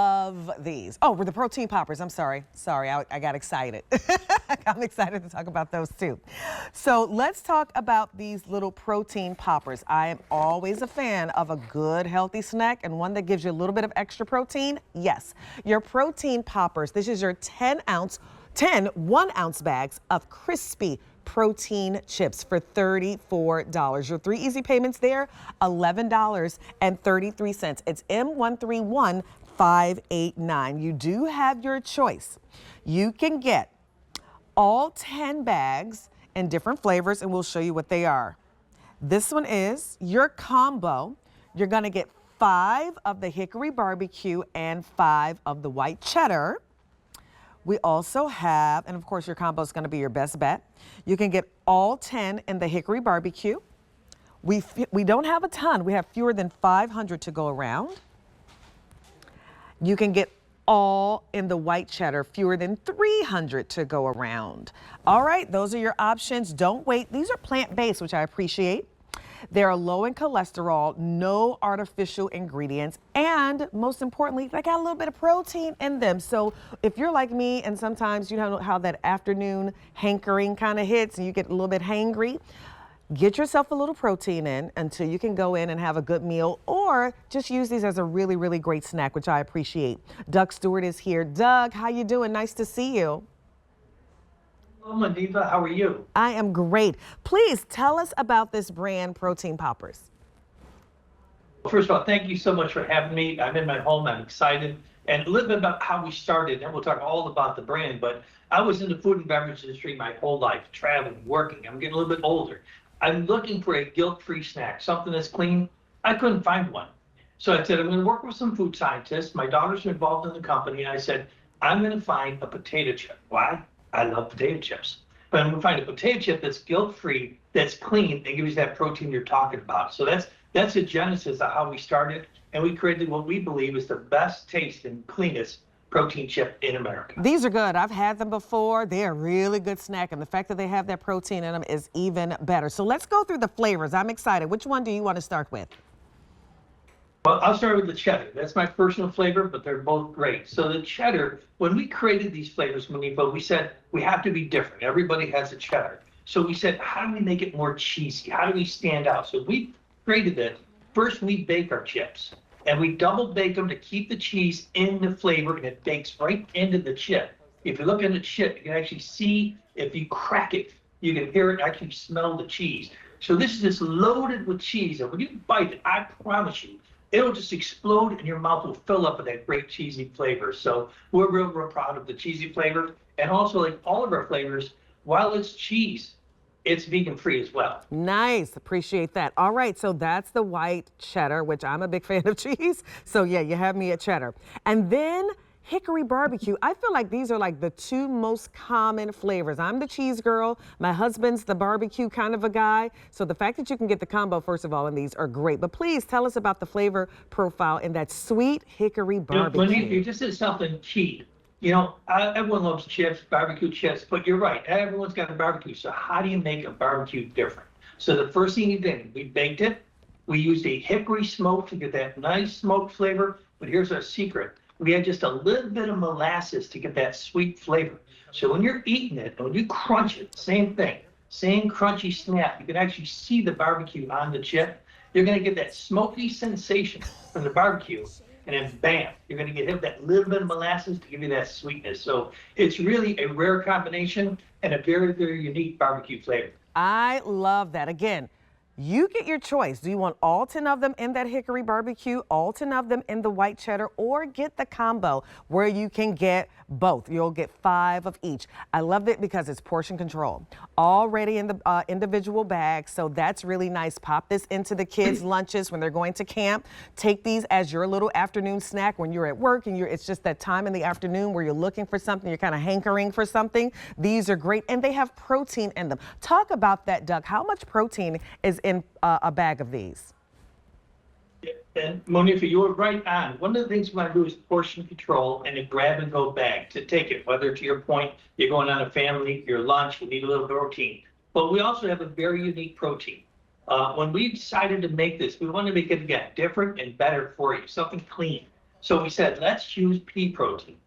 love these. Oh, with the protein poppers. I'm sorry. I got excited. I'm excited to talk about those too. So let's talk about these little protein poppers. I am always a fan of a good healthy snack and one that gives you a little bit of extra protein. Yes, your protein poppers. This is your 10 1-ounce bags of crispy protein chips for $34. Your 3 easy payments there, $11.33. It's M131589. You do have your choice. You can get all 10 bags in different flavors, and we'll show you what they are. This one is your combo. You're going to get 5 of the hickory barbecue and 5 of the white cheddar. We also have, and of course your combo is going to be your best bet. You can get all 10 in the hickory barbecue. We don't have a ton. We have fewer than 500 to go around. You can get all in the white cheddar, fewer than 300 to go around. All right, those are your options. Don't wait. These are plant-based, which I appreciate. They're low in cholesterol, no artificial ingredients, and most importantly, they got a little bit of protein in them. So if you're like me and sometimes you know how that afternoon hankering kind of hits and you get a little bit hangry, get yourself a little protein in until you can go in and have a good meal, or just use these as a really, really great snack, which I appreciate. Doug Stewart is here. Doug, how you doing? Nice to see you. Hello, Mandiva. How are you? I am great. Please tell us about this brand, Protein Poppers. First of all, thank you so much for having me. I'm in my home. I'm excited. And a little bit about how we started, and we'll talk all about the brand, but I was in the food and beverage industry my whole life, traveling, working. I'm getting a little bit older. I'm looking for a guilt-free snack, something that's clean. I couldn't find one. So I said, I'm going to work with some food scientists. My daughters are involved in the company, and I said, I'm going to find a potato chip. Why? I love potato chips. But I'm going to find a potato chip that's guilt-free, that's clean, and gives you that protein you're talking about. So that's the genesis of how we started, and we created what we believe is the best taste and cleanest protein chip in America. These are good. I've had them before. They are really good snack, and the fact that they have that protein in them is even better. So let's go through the flavors. I'm excited. Which one do you want to start with? Well, I'll start with the cheddar. That's my personal flavor, but they're both great. So the cheddar, when we created these flavors, Manifa, we said we have to be different. Everybody has a cheddar. So we said, how do we make it more cheesy? How do we stand out? So we created that. First, we bake our chips, and we double bake them to keep the cheese in the flavor, and it bakes right into the chip. If you look at the chip, you can actually see, if you crack it, you can hear it, actually smell the cheese. So this is just loaded with cheese, and when you bite it, I promise you, it'll just explode and your mouth will fill up with that great cheesy flavor. So we're real proud of the cheesy flavor. And also, like all of our flavors, while it's cheese, it's vegan free as well. Nice, appreciate that. All right, so that's the white cheddar, which I'm a big fan of cheese. So yeah, you have me at cheddar. And then hickory barbecue. I feel like these are like the 2 most common flavors. I'm the cheese girl. My husband's the barbecue kind of a guy. So the fact that you can get the combo, first of all, and these are great. But please tell us about the flavor profile in that sweet hickory barbecue. When you just said something key. You know, everyone loves chips, barbecue chips, but you're right. Everyone's got a barbecue. So how do you make a barbecue different? So the first thing you did, we baked it. We used a hickory smoke to get that nice smoked flavor. But here's our secret. We had just a little bit of molasses to get that sweet flavor. So when you're eating it, and when you crunch it, same thing, same crunchy snap. You can actually see the barbecue on the chip. You're going to get that smoky sensation from the barbecue, and then bam, you're going to get hit with that little bit of molasses to give you that sweetness. So it's really a rare combination and a very, very unique barbecue flavor. I love that. Again, you get your choice. Do you want all 10 of them in that hickory barbecue, all 10 of them in the white cheddar, or get the combo where you can get both? You'll get 5 of each. I love it because it's portion control. Already in the individual bags, so that's really nice. Pop this into the kids' lunches when they're going to camp. Take these as your little afternoon snack when you're at work and it's just that time in the afternoon where you're looking for something, you're kind of hankering for something. These are great, and they have protein in them. Talk about that, Doug. How much protein is in a bag of these? And Monifa, you were right on. One of the things we want to do is portion control and a grab-and-go bag to take it, whether to your point, you're going on a family, your lunch, you need a little protein. But we also have a very unique protein. When we decided to make this, we want to make it, again, different and better for you, something clean. So we said, let's use pea protein.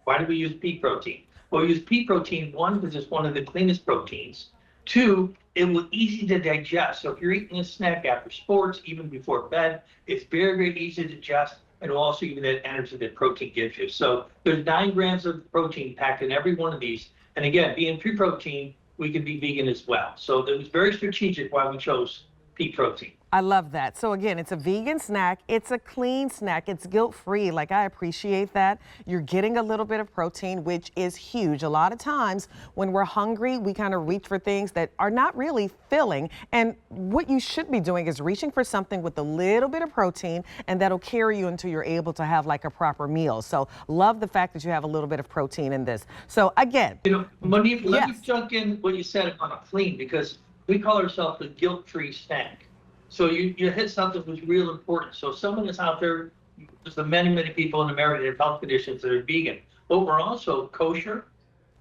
Why do we use pea protein? Well, we use pea protein, one, because it's one of the cleanest proteins. Two, it was easy to digest. So if you're eating a snack after sports, even before bed, it's very, very easy to digest. And will also give you that energy that protein gives you. So there's 9 grams of protein packed in every one of these. And again, being pea protein, we can be vegan as well. So it was very strategic why we chose pea protein. I love that. So again, it's a vegan snack. It's a clean snack. It's guilt-free. Like, I appreciate that. You're getting a little bit of protein, which is huge. A lot of times when we're hungry, we kind of reach for things that are not really filling. And what you should be doing is reaching for something with a little bit of protein, and that'll carry you until you're able to have like a proper meal. So love the fact that you have a little bit of protein in this. So again, Monique, let me yes. jump in what you said on a clean, because we call ourselves the guilt-free snack. So you hit something that was real important. So someone that's out there, there's many people in America that have health conditions that are vegan, but we're also kosher,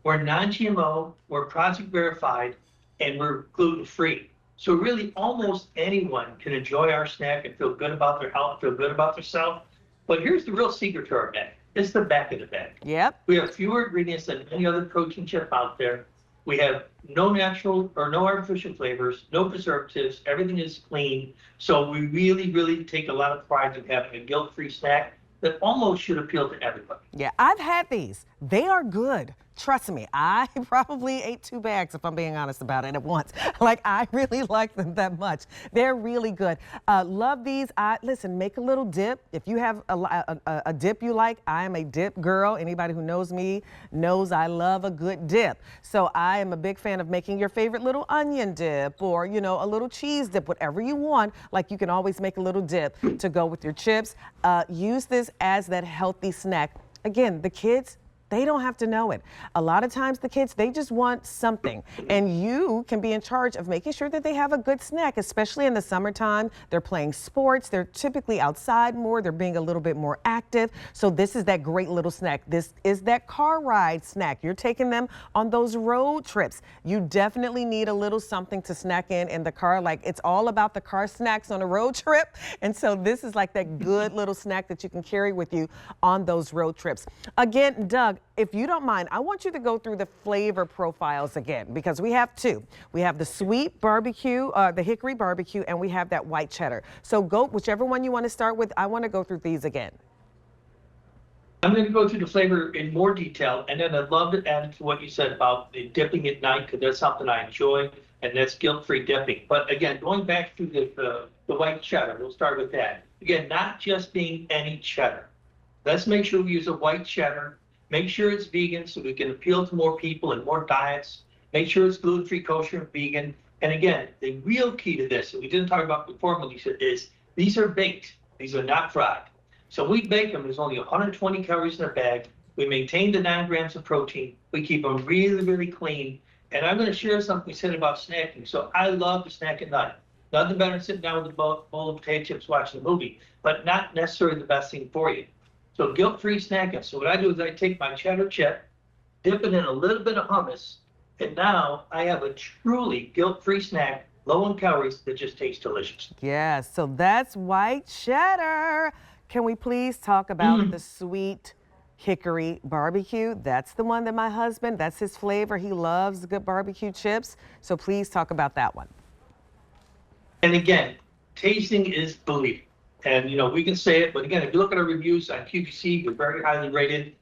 we're non-GMO, we're project verified, and we're gluten-free. So really almost anyone can enjoy our snack and feel good about their health, feel good about themselves. But here's the real secret to our bag. It's the back of the bag. Yep. We have fewer ingredients than any other protein chip out there. We have no natural or no artificial flavors, no preservatives. Everything is clean. So we really take a lot of pride in having a guilt-free snack that almost should appeal to everybody. Yeah, I've had these. They are good. Trust me, I probably ate 2 bags if I'm being honest about it at once. Like, I really like them that much. They're really good. Love these. Listen, make a little dip. If you have a dip you like, I am a dip girl. Anybody who knows me knows I love a good dip. So I am a big fan of making your favorite little onion dip, or, you know, a little cheese dip, whatever you want. Like, you can always make a little dip to go with your chips. Use this as that healthy snack. Again, the kids, they don't have to know it. A lot of times the kids, they just want something, and you can be in charge of making sure that they have a good snack, especially in the summertime. They're playing sports. They're typically outside more. They're being a little bit more active. So this is that great little snack. This is that car ride snack. You're taking them on those road trips. You definitely need a little something to snack in the car. Like, it's all about the car snacks on a road trip. And so this is like that good little snack that you can carry with you on those road trips. Again, Doug, if you don't mind, I want you to go through the flavor profiles again, because we have 2. We have the sweet barbecue, the hickory barbecue, and we have that white cheddar. So go whichever one you want to start with. I want to go through these again. I'm going to go through the flavor in more detail, and then I'd love to add to what you said about the dipping at night, because that's something I enjoy, and that's guilt-free dipping. But again, going back to the white cheddar, we'll start with that. Again, not just being any cheddar. Let's make sure we use a white cheddar. Make sure it's vegan so we can appeal to more people and more diets. Make sure it's gluten-free, kosher, and vegan. And again, the real key to this, that we didn't talk about before, Melissa, is these are baked. These are not fried. So we bake them. There's only 120 calories in a bag. We maintain the 9 grams of protein. We keep them really clean. And I'm going to share something we said about snacking. So I love to snack at night. Nothing better than sitting down with a bowl of potato chips watching a movie, but not necessarily the best thing for you. So guilt-free snacking. So what I do is I take my cheddar chip, dip it in a little bit of hummus, and now I have a truly guilt-free snack, low in calories, that just tastes delicious. Yes, so that's white cheddar. Can we please talk about the sweet hickory barbecue? That's the one that my husband, that's his flavor. He loves good barbecue chips. So please talk about that one. And again, tasting is believing. And, you know, we can say it, but again, if you look at our reviews on QVC, we're very highly rated.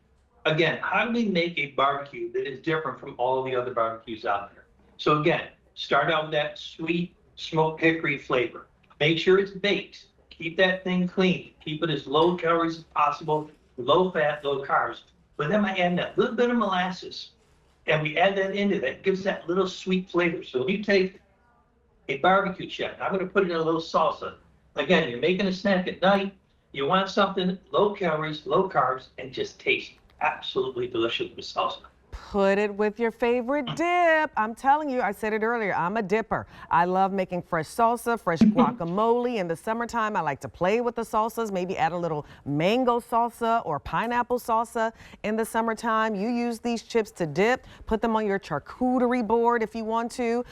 Again, how do we make a barbecue that is different from all the other barbecues out there? So again, start out with that sweet smoked hickory flavor. Make sure it's baked. Keep that thing clean. Keep it as low calories as possible, low fat, low carbs. But then I add that little bit of molasses, and we add that into that. It gives that little sweet flavor. So when you take a barbecue chip, I'm going to put it in a little salsa. Again, you're making a snack at night. You want something low calories, low carbs, and just taste absolutely delicious with salsa. Put it with your favorite dip. I'm telling you, I said it earlier, I'm a dipper. I love making fresh salsa, fresh guacamole. In the summertime, I like to play with the salsas, maybe add a little mango salsa or pineapple salsa in the summertime. You use these chips to dip, put them on your charcuterie board if you want to,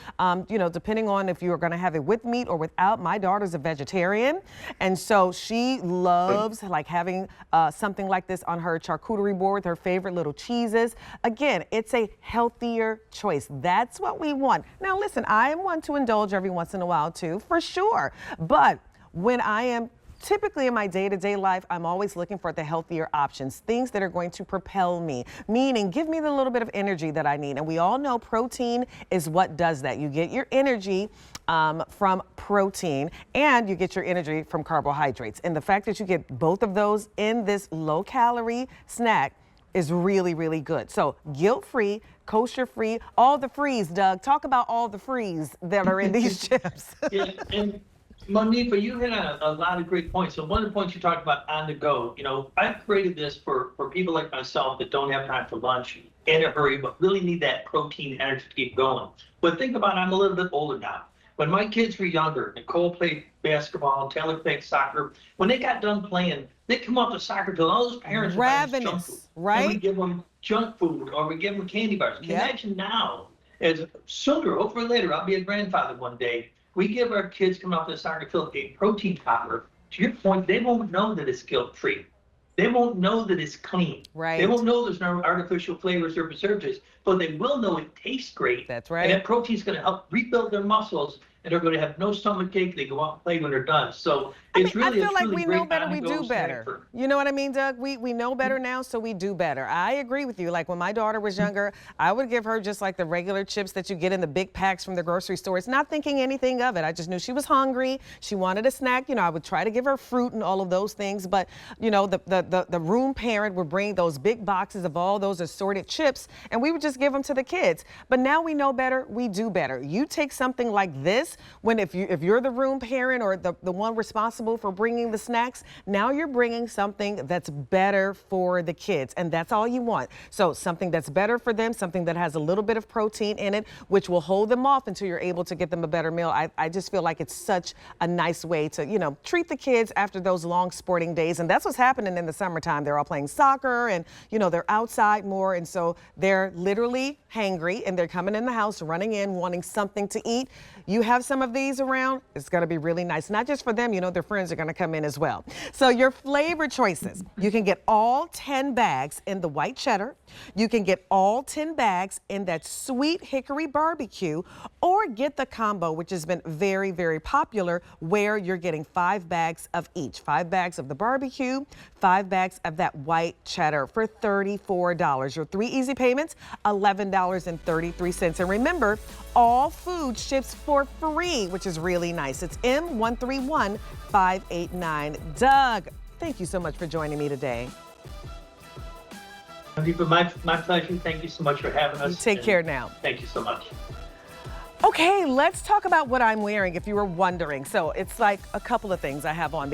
depending on if you're gonna have it with meat or without. My daughter's a vegetarian, and so she loves like having something like this on her charcuterie board with her favorite little cheeses. Again, it's a healthier choice. That's what we want. Now listen, I want to indulge every once in a while too, for sure. But when I am typically in my day-to-day life, I'm always looking for the healthier options, things that are going to propel me, meaning give me the little bit of energy that I need. And we all know protein is what does that. You get your energy from protein, and you get your energy from carbohydrates. And the fact that you get both of those in this low-calorie snack is really, really good. So guilt-free, kosher-free, all the frees, Doug. Talk about all the frees that are in these chips. Yeah, and Monifa, you hit on a lot of great points. So one of the points you talked about on the go, I've created this for people like myself that don't have time for lunch, in a hurry, but really need that protein energy to keep going. But think about it, I'm a little bit older now. When my kids were younger, Nicole played basketball, Taylor played soccer. When they got done playing, they come off the soccer field, all those parents would buy junk food. Right? And we give them junk food, or we give them candy bars. Can you imagine now, as sooner, hopefully later, I'll be a grandfather one day, we give our kids coming off the soccer field a protein powder. To your point, they won't know that it's guilt-free. They won't know that it's clean. Right. They won't know there's no artificial flavors or preservatives, but they will know it tastes great. That's right. And that protein is going to help rebuild their muscles, and they're going to have no stomach ache. They go out and play when they're done. So I feel like we know better, we do better. You know what I mean, Doug? We know better now, so we do better. I agree with you. Like when my daughter was younger, I would give her just like the regular chips that you get in the big packs from the grocery stores, not thinking anything of it. I just knew she was hungry. She wanted a snack. I would try to give her fruit and all of those things. But, the room parent would bring those big boxes of all those assorted chips, and we would just give them to the kids. But now we know better, we do better. You take something like this, if you're the room parent or the one responsible for bringing the snacks, now you're bringing something that's better for the kids, and that's all you want. So something that's better for them, something that has a little bit of protein in it, which will hold them off until you're able to get them a better meal. I just feel like it's such a nice way to, treat the kids after those long sporting days. And that's what's happening in the summertime. They're all playing soccer and, they're outside more. And so they're literally hangry and they're coming in the house, running in, wanting something to eat. You have some of these around, it's going to be really nice. Not just for them, their friends are going to come in as well. So your flavor choices, you can get all 10 bags in the white cheddar. You can get all 10 bags in that sweet hickory barbecue, or get the combo, which has been very, very popular, where you're getting 5 bags of each. 5 bags of the barbecue, 5 bags of that white cheddar for $34. Your 3 easy payments, $11.33. And remember, all food ships for free, which is really nice. It's M131589. Doug, thank you so much for joining me today. My pleasure. Thank you so much for having us. You take care now. Thank you so much. Okay, let's talk about what I'm wearing, if you were wondering. So it's like a couple of things I have on.